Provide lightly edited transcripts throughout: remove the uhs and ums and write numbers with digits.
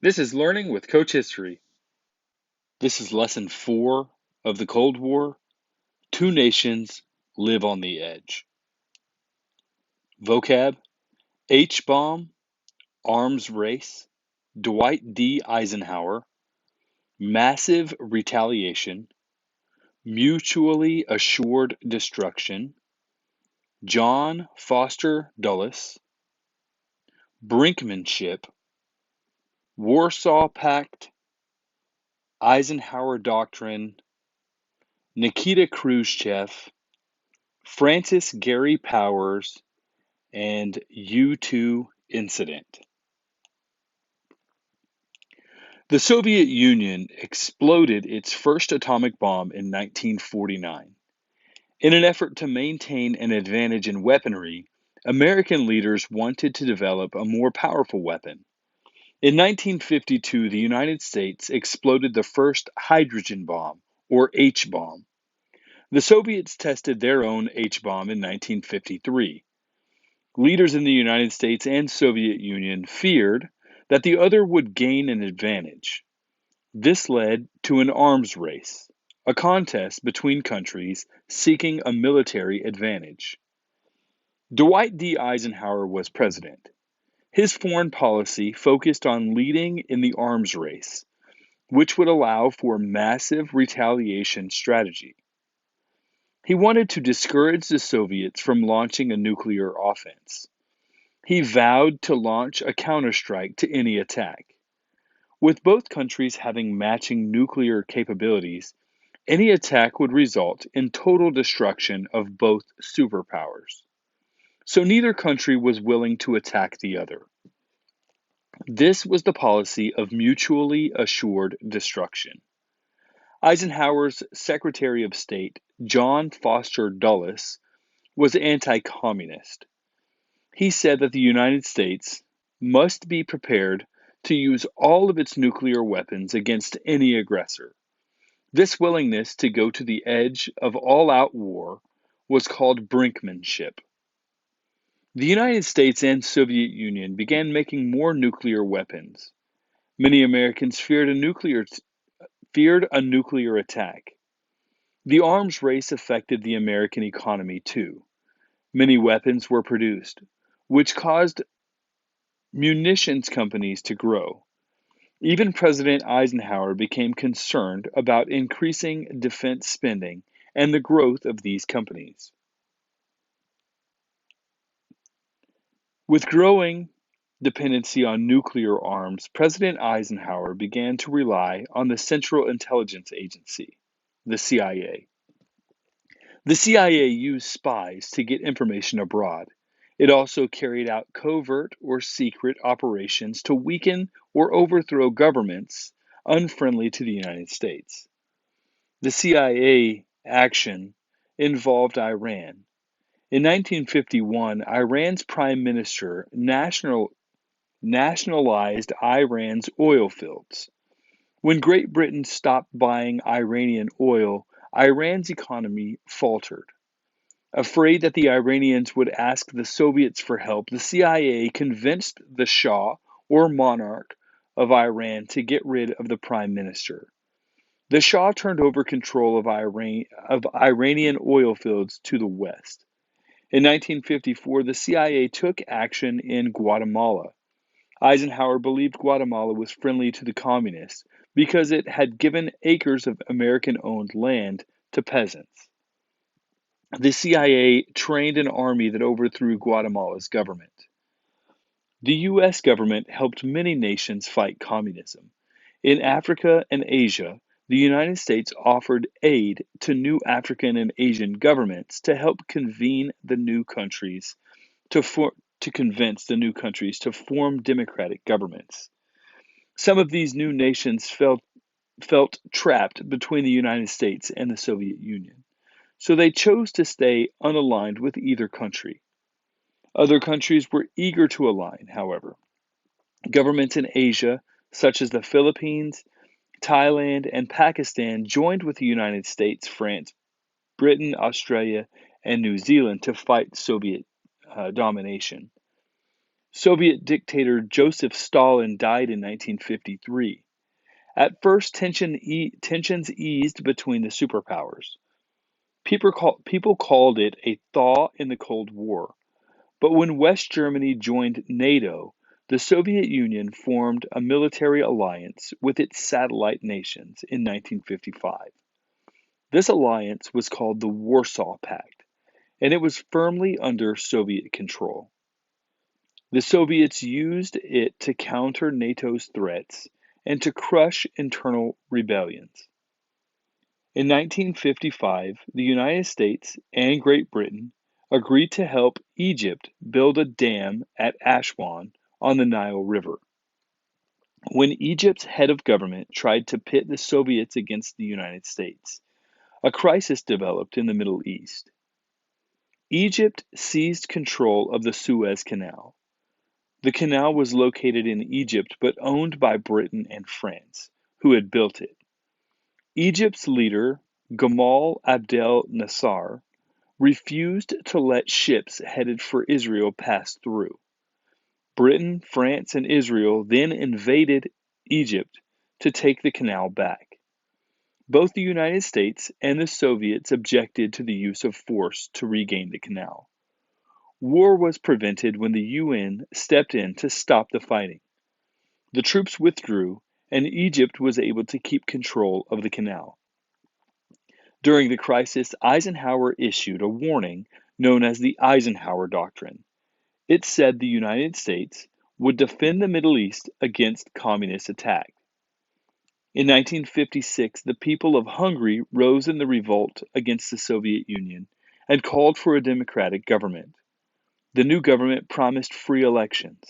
This is Learning with Coach History. This is lesson 4 of the Cold War. Two nations live on the edge. Vocab: H-bomb, arms race, Dwight D. Eisenhower, massive retaliation, mutually assured destruction, John Foster Dulles, brinkmanship, Warsaw Pact, Eisenhower Doctrine, Nikita Khrushchev, Francis Gary Powers, and U-2 incident. The Soviet Union exploded its first atomic bomb in 1949. In an effort to maintain an advantage in weaponry, American leaders wanted to develop a more powerful weapon. In 1952, the United States exploded the first hydrogen bomb, or H-bomb. The Soviets tested their own H-bomb in 1953. Leaders in the United States and Soviet Union feared that the other would gain an advantage. This led to an arms race, a contest between countries seeking a military advantage. Dwight D. Eisenhower was president. His foreign policy focused on leading in the arms race, which would allow for massive retaliation strategy. He wanted to discourage the Soviets from launching a nuclear offense. He vowed to launch a counterstrike to any attack. With both countries having matching nuclear capabilities, any attack would result in total destruction of both superpowers. So neither country was willing to attack the other. This was the policy of mutually assured destruction. Eisenhower's Secretary of State, John Foster Dulles, was anti-communist. He said that the United States must be prepared to use all of its nuclear weapons against any aggressor. This willingness to go to the edge of all-out war was called brinkmanship. The United States and Soviet Union began making more nuclear weapons. Many Americans feared a nuclear attack. The arms race affected the American economy too. Many weapons were produced, which caused munitions companies to grow. Even President Eisenhower became concerned about increasing defense spending and the growth of these companies. With growing dependency on nuclear arms, President Eisenhower began to rely on the Central Intelligence Agency, the CIA. The CIA used spies to get information abroad. It also carried out covert or secret operations to weaken or overthrow governments unfriendly to the United States. The CIA action involved Iran. In 1951, Iran's prime minister nationalized Iran's oil fields. When Great Britain stopped buying Iranian oil, Iran's economy faltered. Afraid that the Iranians would ask the Soviets for help, the CIA convinced the Shah, or monarch, of Iran to get rid of the prime minister. The Shah turned over control of Iranian oil fields to the West. In 1954, the CIA took action in Guatemala. Eisenhower believed Guatemala was friendly to the communists because it had given acres of American-owned land to peasants. The CIA trained an army that overthrew Guatemala's government. The U.S. government helped many nations fight communism. In Africa and Asia, the United States offered aid to new African and Asian governments to help convince the new countries to form democratic governments. Some of these new nations felt trapped between the United States and the Soviet Union, so they chose to stay unaligned with either country. Other countries were eager to align, however. Governments in Asia, such as the Philippines, Thailand, and Pakistan, joined with the United States, France, Britain, Australia, and New Zealand to fight Soviet domination. Soviet dictator Joseph Stalin died in 1953. At first, tensions eased between the superpowers. People called it a thaw in the Cold War. But when West Germany joined NATO, the Soviet Union formed a military alliance with its satellite nations in 1955. This alliance was called the Warsaw Pact, and it was firmly under Soviet control. The Soviets used it to counter NATO's threats and to crush internal rebellions. In 1955, the United States and Great Britain agreed to help Egypt build a dam at Aswan on the Nile River. When Egypt's head of government tried to pit the Soviets against the United States, a crisis developed in the Middle East. Egypt seized control of the Suez Canal. The canal was located in Egypt but owned by Britain and France, who had built it. Egypt's leader, Gamal Abdel Nasser, refused to let ships headed for Israel pass through. Britain, France, and Israel then invaded Egypt to take the canal back. Both the United States and the Soviets objected to the use of force to regain the canal. War was prevented when the UN stepped in to stop the fighting. The troops withdrew, and Egypt was able to keep control of the canal. During the crisis, Eisenhower issued a warning known as the Eisenhower Doctrine. It said the United States would defend the Middle East against communist attack. In 1956, the people of Hungary rose in the revolt against the Soviet Union and called for a democratic government. The new government promised free elections.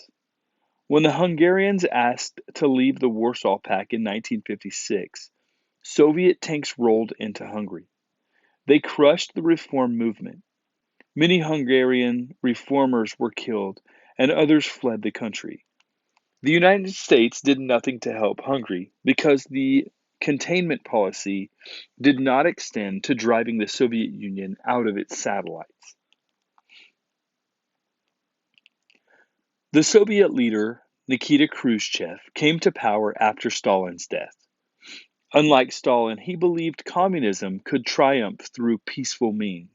When the Hungarians asked to leave the Warsaw Pact in 1956, Soviet tanks rolled into Hungary. They crushed the reform movement. Many Hungarian reformers were killed, and others fled the country. The United States did nothing to help Hungary because the containment policy did not extend to driving the Soviet Union out of its satellites. The Soviet leader, Nikita Khrushchev, came to power after Stalin's death. Unlike Stalin, he believed communism could triumph through peaceful means.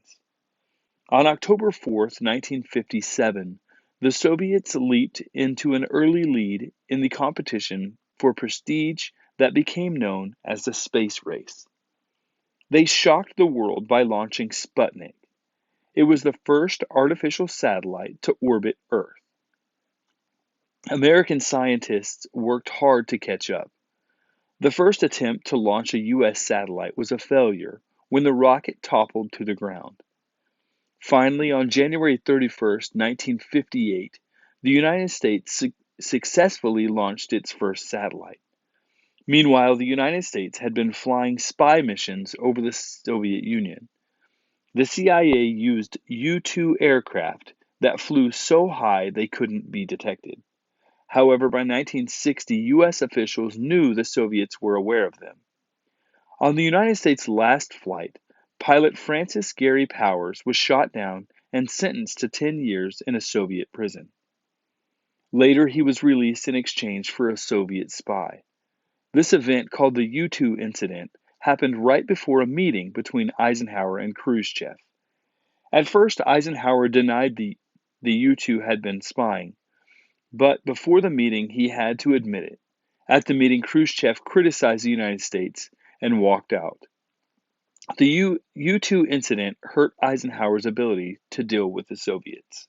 On October 4, 1957, the Soviets leaped into an early lead in the competition for prestige that became known as the space race. They shocked the world by launching Sputnik. It was the first artificial satellite to orbit Earth. American scientists worked hard to catch up. The first attempt to launch a U.S. satellite was a failure when the rocket toppled to the ground. Finally, on January 31, 1958, the United States successfully launched its first satellite. Meanwhile, the United States had been flying spy missions over the Soviet Union. The CIA used U-2 aircraft that flew so high they couldn't be detected. However, by 1960, U.S. officials knew the Soviets were aware of them. On the United States' last flight, pilot Francis Gary Powers was shot down and sentenced to 10 years in a Soviet prison. Later, he was released in exchange for a Soviet spy. This event, called the U-2 incident, happened right before a meeting between Eisenhower and Khrushchev. At first, Eisenhower denied the U-2 had been spying, but before the meeting, he had to admit it. At the meeting, Khrushchev criticized the United States and walked out. The U-2 incident hurt Eisenhower's ability to deal with the Soviets.